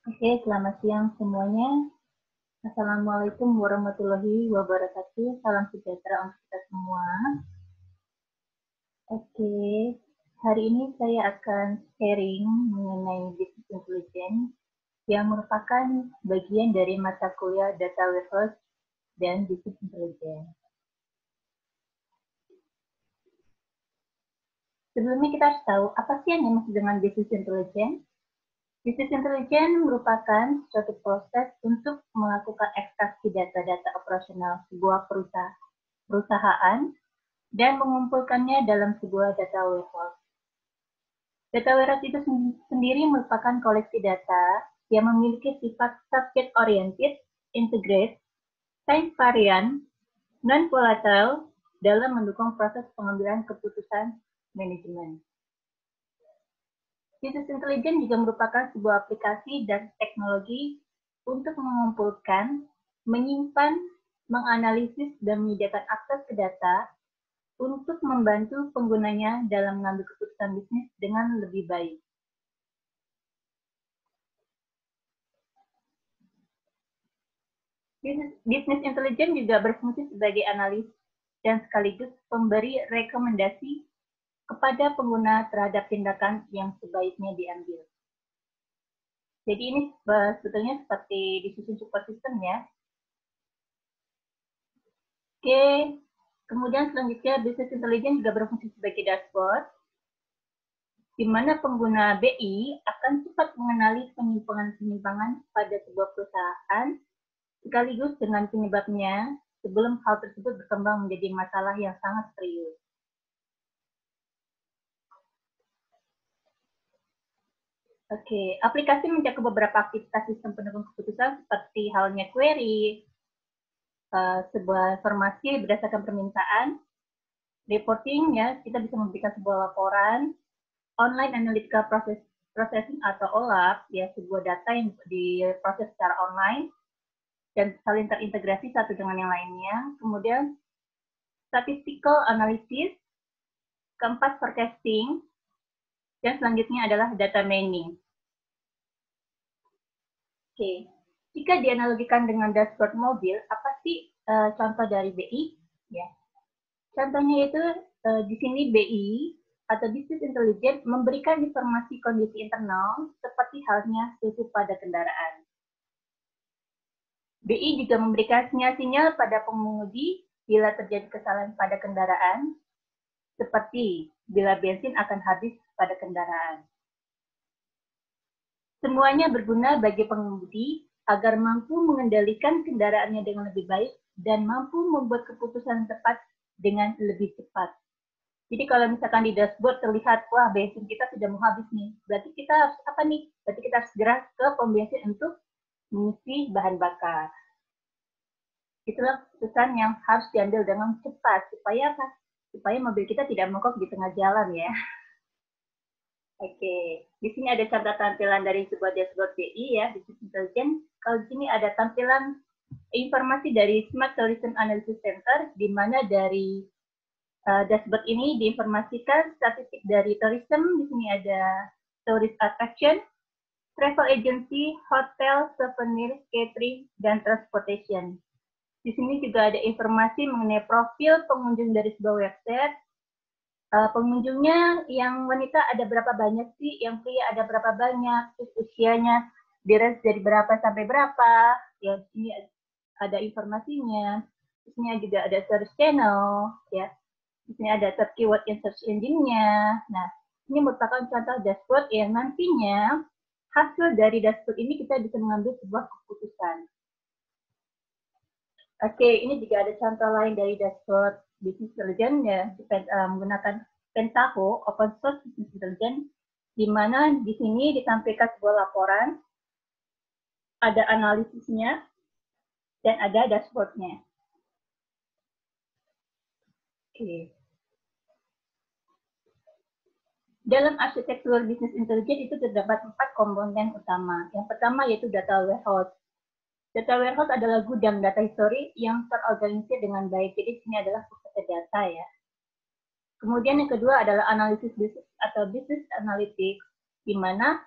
Oke, selamat siang semuanya. Assalamualaikum warahmatullahi wabarakatuh. Salam sejahtera untuk kita semua. Oke, hari ini saya akan sharing mengenai business intelligence yang merupakan bagian dari mata kuliah data warehouse dan business intelligence. Sebelumnya kita harus tahu apa sih yang dimaksud dengan business intelligence. Business intelligence merupakan suatu proses untuk melakukan ekstraksi data-data operasional sebuah perusahaan dan mengumpulkannya dalam sebuah data warehouse. Data warehouse itu sendiri merupakan koleksi data yang memiliki sifat subject-oriented, integrate, time variant, non-volatile dalam mendukung proses pengambilan keputusan manajemen. Business intelligence juga merupakan sebuah aplikasi dan teknologi untuk mengumpulkan, menyimpan, menganalisis, dan menyediakan akses ke data untuk membantu penggunanya dalam mengambil keputusan bisnis dengan lebih baik. Business intelligence juga berfungsi sebagai analis dan sekaligus pemberi rekomendasi kepada pengguna terhadap tindakan yang sebaiknya diambil. Jadi ini sebetulnya seperti disusun support system ya. Oke, kemudian selanjutnya business intelligence juga berfungsi sebagai dashboard, di mana pengguna BI akan cepat mengenali penyimpangan-penyimpangan pada sebuah perusahaan sekaligus dengan penyebabnya sebelum hal tersebut berkembang menjadi masalah yang sangat serius. Oke, aplikasi mencakup beberapa aktivitas sistem pendukung keputusan seperti halnya query, sebuah informasi berdasarkan permintaan, reporting ya, kita bisa memberikan sebuah laporan, online analytical processing atau OLAP ya, sebuah data yang diproses secara online dan saling terintegrasi satu dengan yang lainnya. Kemudian statistical analysis, keempat forecasting, dan selanjutnya adalah data mining. Oke, jika dianalogikan dengan dashboard mobil, apa sih contoh dari BI? Ya, contohnya itu di sini BI atau Business Intelligence memberikan informasi kondisi internal seperti halnya suhu pada kendaraan. BI juga memberikan sinyal-sinyal pada pengemudi bila terjadi kesalahan pada kendaraan, seperti bila bensin akan habis pada kendaraan. Semuanya berguna bagi pengemudi agar mampu mengendalikan kendaraannya dengan lebih baik dan mampu membuat keputusan tepat dengan lebih cepat. Jadi kalau misalkan di dashboard terlihat, wah bensin kita sudah mau habis nih, berarti kita harus apa nih? Berarti kita harus segera ke pom bensin untuk mengisi bahan bakar. Itulah keputusan yang harus diambil dengan cepat, supaya apa? Supaya mobil kita tidak mogok di tengah jalan ya. Oke, di sini ada contoh tampilan dari sebuah dashboard BI ya, Business Intelligence. Kalau di sini ada tampilan informasi dari Smart Solution Analysis Center, di mana dari dashboard ini diinformasikan statistik dari tourism. Di sini ada tourist attraction, travel agency, hotel, souvenir, catering, dan transportation. Di sini juga ada informasi mengenai profil pengunjung dari sebuah website. Pengunjungnya yang wanita ada berapa banyak sih, yang pria ada berapa banyak, terus usianya di-range dari berapa sampai berapa, ya ini ada informasinya. Di sini juga ada search channel, ya. Di sini ada search keyword in search engine-nya. Nah, ini merupakan contoh dashboard yang nantinya hasil dari dashboard ini kita bisa mengambil sebuah keputusan. Oke, ini juga ada contoh lain dari dashboard Business Intelligence ya, menggunakan Pentaho, Open Source Business Intelligence, di mana di sini ditampilkan sebuah laporan, ada analisisnya, dan ada dashboardnya. Oke. Dalam arsitektur Business Intelligence itu terdapat 4 komponen utama. Yang pertama yaitu data warehouse. Data warehouse adalah gudang data histori yang terorganisir dengan baik. Jadi sini adalah pusat data ya. Kemudian yang kedua adalah analisis bisnis atau business analytics, di mana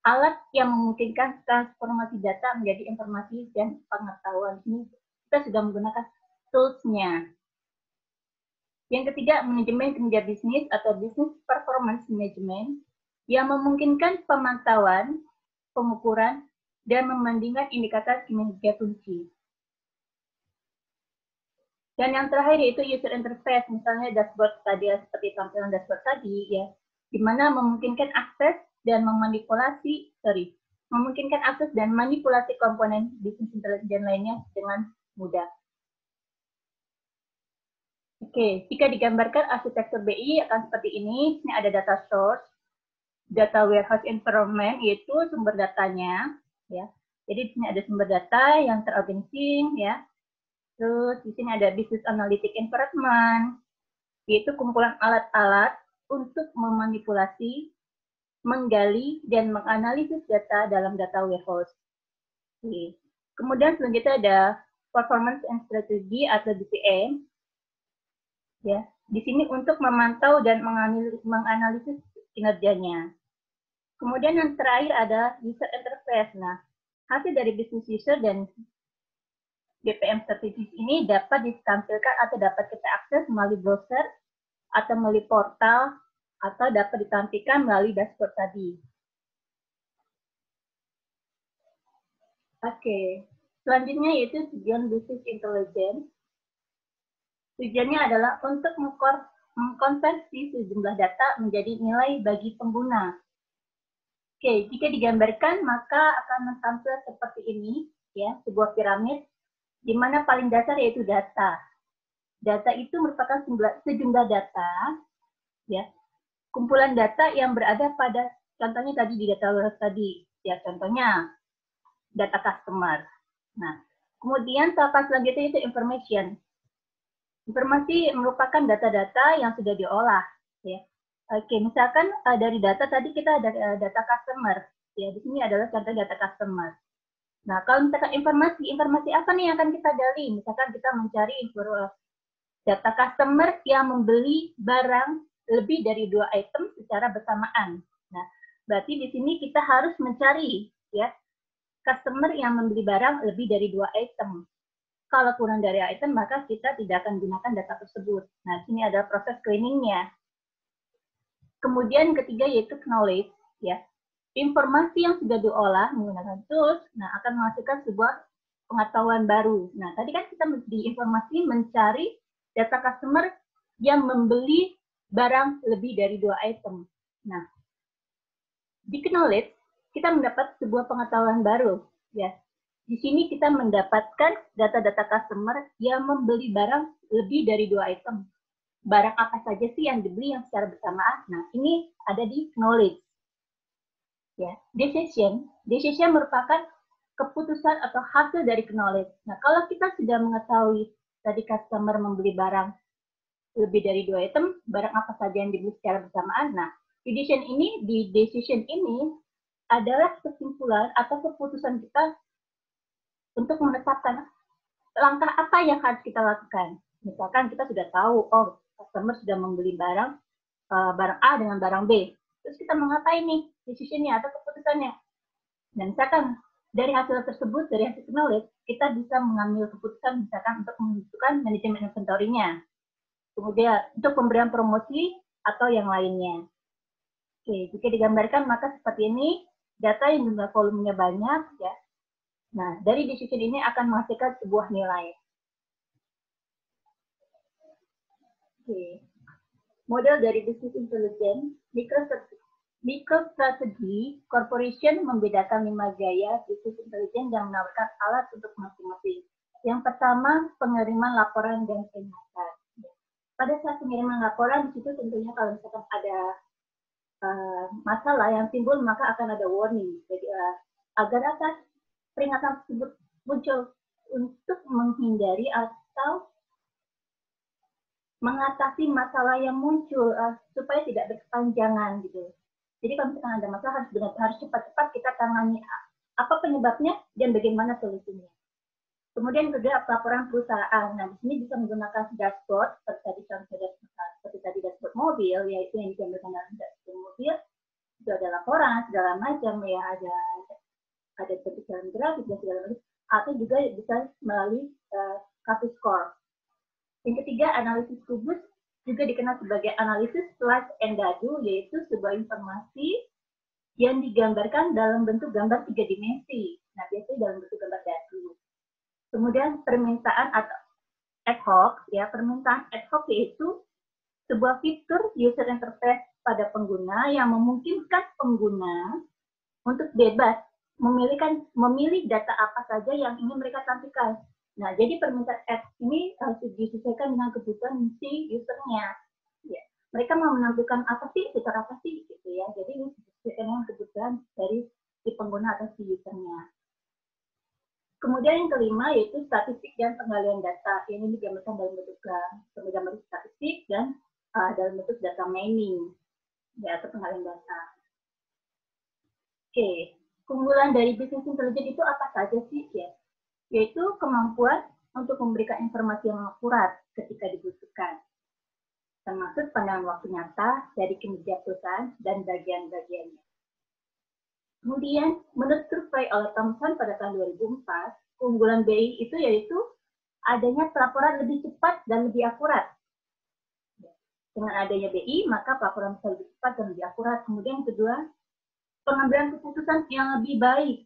alat yang memungkinkan transformasi data menjadi informasi dan pengetahuan. Ini kita sudah menggunakan tools-nya. Yang ketiga, manajemen kinerja bisnis atau business performance management yang memungkinkan pemantauan, pengukuran, dan membandingkan indikator kinerja kunci. Dan yang terakhir yaitu user interface, misalnya dashboard tadi, seperti tampilan dashboard tadi, ya, di mana memungkinkan akses dan memungkinkan akses dan manipulasi komponen bisnis intelijen lainnya dengan mudah. Oke, jika digambarkan arsitektur BI akan seperti ini. Ini ada data source, data warehouse environment, yaitu sumber datanya, ya. Jadi di sini ada sumber data yang terorganisir, ya. Terus di sini ada business analytic environment, yaitu kumpulan alat-alat untuk memanipulasi, menggali, dan menganalisis data dalam data warehouse. Oke. Kemudian selanjutnya ada performance and strategy atau BPM. Ya, di sini untuk memantau dan menganalisis kinerjanya. Kemudian yang terakhir ada user interface. Nah, hasil dari business user dan BPM strategis ini dapat ditampilkan atau dapat kita akses melalui browser atau melalui portal atau dapat ditampilkan melalui dashboard tadi. Oke, selanjutnya yaitu tujuan business intelligence. Tujuannya adalah untuk mengkonversi sejumlah data menjadi nilai bagi pengguna. Oke, jika digambarkan maka akan tampil seperti ini, ya, sebuah piramid di mana paling dasar yaitu data. Data itu merupakan sejumlah data, ya, kumpulan data yang berada pada, contohnya tadi di data warehouse tadi, ya, contohnya data customer. Nah, kemudian tahapan selanjutnya itu information. Informasi merupakan data-data yang sudah diolah, ya. Oke, misalkan dari data tadi kita ada data customer, ya, di sini adalah contoh data customer. Nah, kalau misalkan informasi apa nih yang akan kita gali? Misalkan kita mencari data customer yang membeli barang lebih dari 2 item secara bersamaan. Nah, berarti di sini kita harus mencari, ya, customer yang membeli barang lebih dari 2 item. Kalau kurang dari item, maka kita tidak akan gunakan data tersebut. Nah, sini ada proses cleaningnya. Kemudian ketiga yaitu knowledge, ya. Informasi yang sudah diolah menggunakan tools, nah, akan menghasilkan sebuah pengetahuan baru. Nah, tadi kan kita di informasi mencari data customer yang membeli barang lebih dari 2 item. Nah, di knowledge kita mendapat sebuah pengetahuan baru, ya. Di sini kita mendapatkan data-data customer yang membeli barang lebih dari 2 item. Barang apa saja sih yang dibeli yang secara bersamaan? Nah, ini ada di knowledge. Ya, decision merupakan keputusan atau hasil dari knowledge. Nah, kalau kita sudah mengetahui tadi customer membeli barang lebih dari 2 item, barang apa saja yang dibeli secara bersamaan. Nah, decision ini adalah kesimpulan atau keputusan kita untuk menetapkan langkah apa yang harus kita lakukan. Misalkan kita sudah tahu, oh, customer sudah membeli barang A dengan barang B. Terus kita mengapain nih decision-nya atau keputusannya. Dan misalkan dari hasil tersebut, dari hasil knowledge, kita bisa mengambil keputusan misalkan untuk menentukan manajemen inventory-nya. Kemudian untuk pemberian promosi atau yang lainnya. Oke, jika digambarkan maka seperti ini, data yang jumlah volumenya banyak, ya. Nah, dari decision ini akan menghasilkan sebuah nilai. Oke. Model dari business intelligence, MicroStrategy Corporation membedakan 5 gaya business intelligence yang menawarkan alat untuk masing-masing. Yang pertama, pengiriman laporan dan peringatan. Pada saat pengiriman laporan, di situ tentunya kalau misalkan ada masalah yang timbul, maka akan ada warning. Jadi, agar apa? Peringatan tersebut muncul untuk menghindari atau mengatasi masalah yang muncul supaya tidak berkepanjangan gitu. Jadi kalau misalkan ada masalah harus cepat-cepat kita tangani apa penyebabnya dan bagaimana solusinya. Kemudian kedua, laporan perusahaan. Nah, di sini bisa menggunakan dashboard seperti tadi dashboard mobil, yaitu yang digambarkan dalam dashboard mobil, Itu ada laporan segala macam ya, ada bentuk dalam grafik dan segala macam, atau juga bisa melalui Katus Core. Yang ketiga, analisis kubus juga dikenal sebagai analisis slice and dadu, yaitu sebuah informasi yang digambarkan dalam bentuk gambar 3 dimensi. Nah, biasanya dalam bentuk gambar dadu. Kemudian permintaan atau ad hoc, ya, permintaan ad hoc yaitu sebuah fitur user interface pada pengguna yang memungkinkan pengguna untuk bebas memilih data apa saja yang ingin mereka tampilkan. Nah, jadi permintaan ad ini harus disesuaikan dengan kebutuhan si usernya. Ya. Mereka mau menampilkan apa sih, fitur apa sih, gitu ya. Jadi ini disesuaikan dengan kebutuhan dari si pengguna atau si usernya. Kemudian yang kelima yaitu statistik dan penggalian data. Ini digambarkan dalam bentuk gambar statistik dan dalam bentuk data mining, ya, atau penggalian data. Oke, keunggulan dari business intelligence itu apa saja sih, ya? Yaitu kemampuan untuk memberikan informasi yang akurat ketika dibutuhkan, termasuk pandangan waktu nyata dari kinerja perusahaan dan bagian-bagiannya. Kemudian, menurut survei oleh Thomson pada tahun 2004, keunggulan BI itu yaitu adanya pelaporan lebih cepat dan lebih akurat. Dengan adanya BI, maka pelaporan bisa lebih cepat dan lebih akurat. Kemudian kedua, pengambilan keputusan yang lebih baik.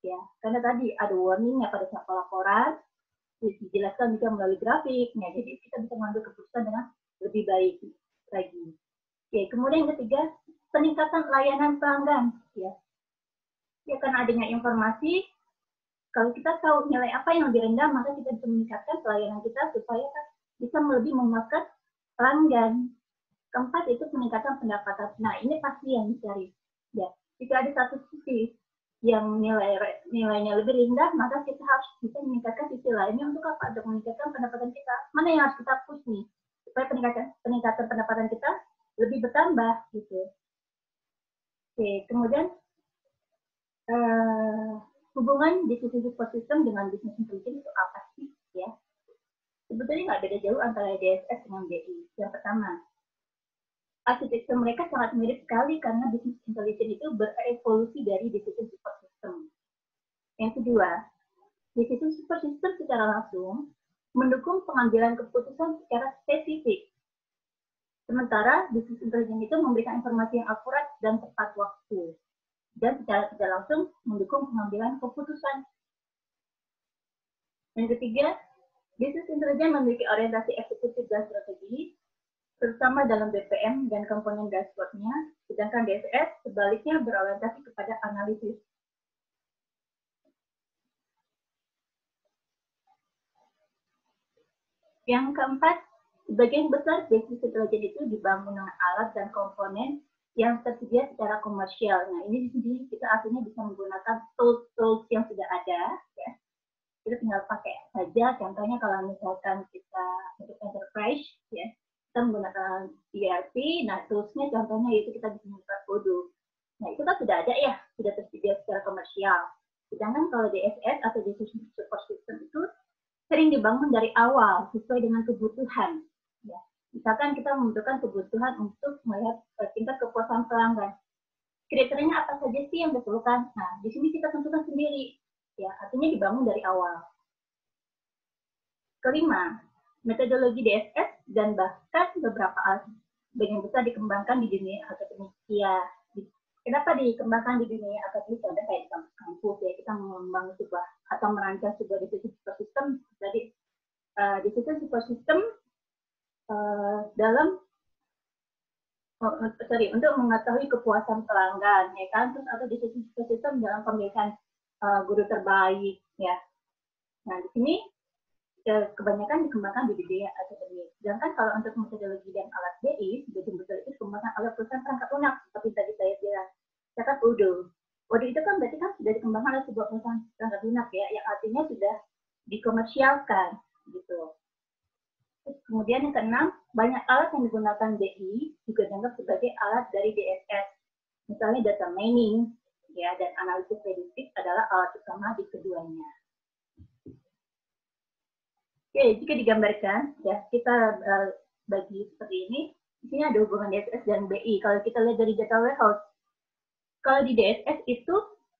Ya, karena tadi ada warningnya pada saat pelaporan, dijelaskan juga melalui grafiknya, jadi kita bisa mengambil keputusan dengan lebih baik lagi. Oke, kemudian yang ketiga, peningkatan layanan pelanggan. Ya, karena adanya informasi, kalau kita tahu nilai apa yang lebih rendah, maka kita bisa meningkatkan pelayanan kita supaya bisa lebih memuaskan pelanggan. Keempat itu peningkatan pendapatan. Nah, ini pasti yang dicari. Ya, jika ada satu sisi yang nilainya lebih rendah, maka kita harus bisa meningkatkan sisi lainnya untuk apa? Untuk meningkatkan pendapatan kita. Mana yang harus kita push nih? Supaya peningkatan pendapatan kita lebih bertambah, gitu. Oke, kemudian hubungan bisnis ekosistem dengan bisnis intelligence itu apa sih, ya? Sebetulnya nggak beda jauh antara DSS dengan BI. Yang pertama, arsitektur mereka sangat mirip sekali karena bisnis intelligence itu berevolusi dari decision support system. Yang kedua, decision support system secara langsung mendukung pengambilan keputusan secara spesifik. Sementara bisnis intelligence itu memberikan informasi yang akurat dan tepat waktu. Dan secara tidak langsung mendukung pengambilan keputusan. Yang ketiga, bisnis intelligence memiliki orientasi eksekutif dan strategi, terutama dalam BPM dan komponen dashboard-nya, sedangkan DSS sebaliknya berorientasi kepada analisis. Yang keempat, sebagian besar bisnis intelligence itu dibangun dengan alat dan komponen yang tersedia secara komersial. Nah, ini di sini kita artinya bisa menggunakan tools yang sudah ada, ya. Kita tinggal pakai saja. Contohnya kalau misalkan kita untuk enterprise, ya, kita menggunakan ERP, nah tools-nya contohnya itu kita bisa menggunakan Odoo. Nah, itu kan sudah ada ya, sudah tersedia secara komersial. Sedangkan kalau DSS atau Decision Support System itu sering dibangun dari awal sesuai dengan kebutuhan. Ya. Misalkan kita membutuhkan kebutuhan untuk melihat tingkat kepuasan pelanggan. Kriterianya apa saja sih yang diperlukan? Nah, di sini kita tentukan sendiri. Ya, artinya dibangun dari awal. Kelima, metodologi DSS dan bahkan beberapa alat bagian besar dikembangkan di dunia akademik. Ya, kenapa dikembangkan di dunia akademik? Contohnya kayak di kampus ya, kita membangun sebuah atau merancang sebuah decision support system. Jadi decision support system untuk mengetahui kepuasan pelanggan, ya kan? Terus atau decision support system dalam pemilihan guru terbaik, ya. Nah, di sini kebanyakan dikembangkan di dunia akademik. Sedangkan kalau untuk metodologi dan alat BI, betul-betul itu dikembangkan oleh perusahaan perangkat lunak, seperti tadi saya bilang. Misalkan Odoo. Odoo itu kan berarti kan sudah dikembangkan oleh sebuah perusahaan perangkat lunak ya, yang artinya sudah dikomersialkan, gitu. Terus kemudian yang keenam, banyak alat yang digunakan BI juga dianggap sebagai alat dari DSS. Misalnya data mining, ya, dan analisis prediktif adalah alat utama di keduanya. Oke, jika digambarkan, ya kita bagi seperti ini. Di sini ada hubungan DSS dan BI. Kalau kita lihat dari data warehouse, Kalau di DSS itu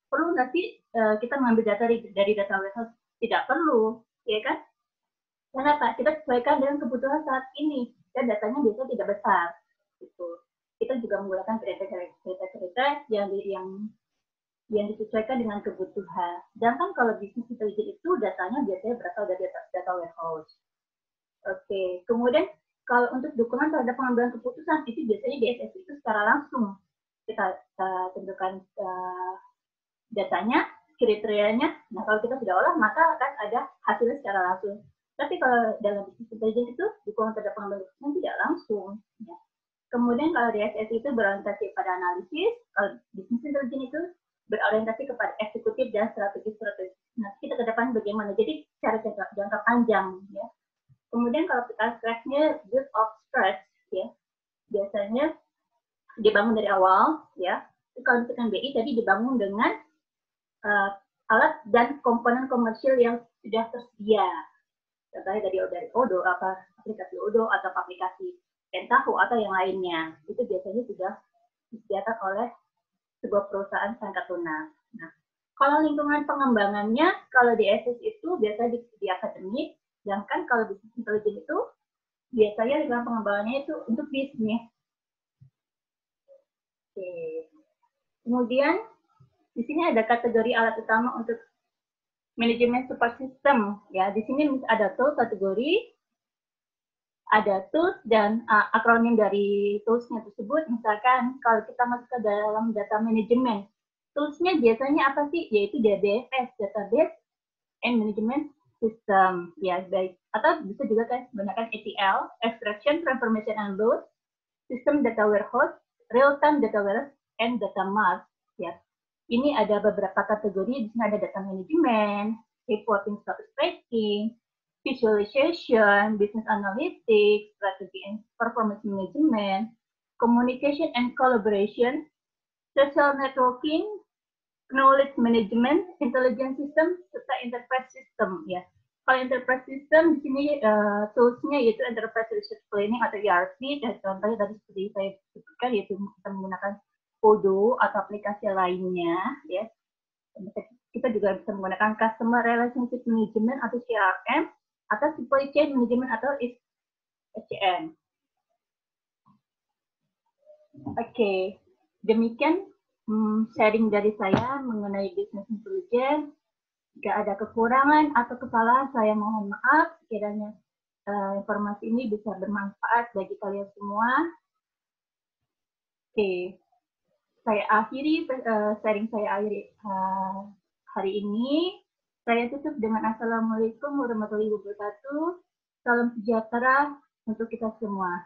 perlu nggak sih kita mengambil data dari data warehouse? Tidak perlu, ya kan? Kenapa? Kita sesuaikan dengan kebutuhan saat ini dan datanya biasanya tidak besar. Gitu. Kita juga menggunakan cerita-cerita yang disesuaikan dengan kebutuhan. Sedangkan kalau bisnis intelligence itu datanya biasanya berasal dari data warehouse. Oke, kemudian kalau untuk dukungan terhadap pengambilan keputusan itu biasanya DSS itu secara langsung kita tentukan datanya, kriterianya. Nah, kalau kita sudah olah, maka akan ada hasilnya secara langsung. Tapi kalau dalam bisnis intelligence itu dukungan terhadap pengambilan keputusan tidak langsung. Ya. Kemudian kalau DSS itu berorientasi pada analisis, kalau bisnis intelligence itu berorientasi kepada eksekutif dan strategi-strategi. Nah, kita ke depan bagaimana? Jadi secara jangka panjang, ya. Kemudian kalau kita scratch-nya build of scratch, ya, biasanya dibangun dari awal, ya. Kalau misalkan BI tadi dibangun dengan alat dan komponen komersial yang sudah tersedia. Contohnya dari Odoo, aplikasi Odoo atau aplikasi Pentaho atau yang lainnya. Itu biasanya sudah disediakan oleh sebuah perusahaan sangkat lunak. Nah, kalau lingkungan pengembangannya, kalau di SS itu biasanya di akademik, sedangkan kalau bisnis intelligence itu biasanya lingkungan pengembangannya itu untuk bisnis. Oke. Kemudian di sini ada kategori alat utama untuk manajemen support system. Ya, di sini ada tool kategori, ada tools dan akronim dari toolsnya tersebut. Misalkan kalau kita masuk ke dalam data manajemen, toolsnya biasanya apa sih? Yaitu DBMS, Database and Management System. Ya, baik. Atau bisa juga kan menggunakan ETL, Extraction, Transformation and Load, System Data Warehouse, Real-Time Data Warehouse, and Data Mart. Ya. Ini ada beberapa kategori. Di sini ada data management, reporting, status tracking, visualization, business analytics, strategy and performance management, communication and collaboration, social networking, knowledge management, intelligence system, serta enterprise system. Ya. Kalau enterprise system di sini tools-nya yaitu enterprise resource planning atau ERP, dan contohnya tadi seperti saya sebutkan yaitu kita menggunakan Odoo atau aplikasi lainnya, ya. Kita juga bisa menggunakan customer relationship management atau CRM atau supply chain management atau SCM. Oke, demikian sharing dari saya mengenai business intelligence. Jika ada kekurangan atau kesalahan, saya mohon maaf. Kiranya informasi ini bisa bermanfaat bagi kalian semua. Oke, saya akhiri sharing saya hari ini. Saya tutup dengan Assalamualaikum warahmatullahi wabarakatuh. Salam sejahtera untuk kita semua.